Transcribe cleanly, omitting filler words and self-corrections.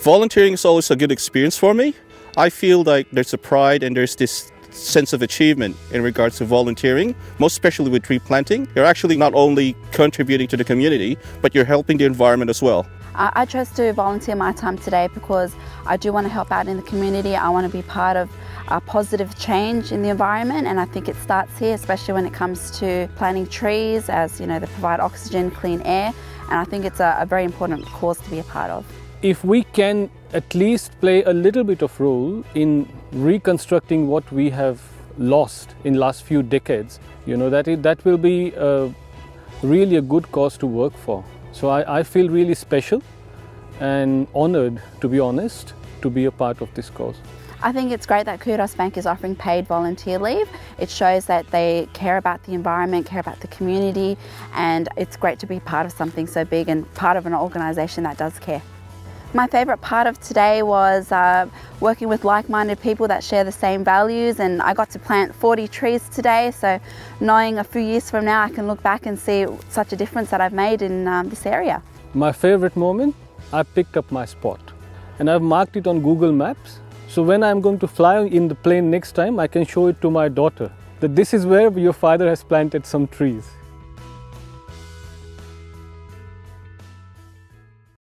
Volunteering is always a good experience for me. I feel like there's a pride and there's this sense of achievement in regards to volunteering, most especially with tree planting. You're actually not only contributing to the community, but you're helping the environment as well. I chose to volunteer my time today because I do want to help out in the community. I want to be part of a positive change in the environment, and I think it starts here, especially when it comes to planting trees, as you know, they provide oxygen, clean air, and I think it's a very important cause to be a part of. If we can at least play a little bit of role in reconstructing what we have lost in last few decades, you know, that will be really a good cause to work for. So I feel really special and honored, to be honest, to be a part of this cause. I think it's great that Qudos Bank is offering paid volunteer leave. It shows that they care about the environment, care about the community, and it's great to be part of something so big and part of an organisation that does care. My favourite part of today was working with like-minded people that share the same values, and I got to plant 40 trees today, so knowing a few years from now I can look back and see such a difference that I've made in this area. My favourite moment, I picked up my spot and I've marked it on Google Maps, so when I'm going to fly in the plane next time I can show it to my daughter that this is where your father has planted some trees.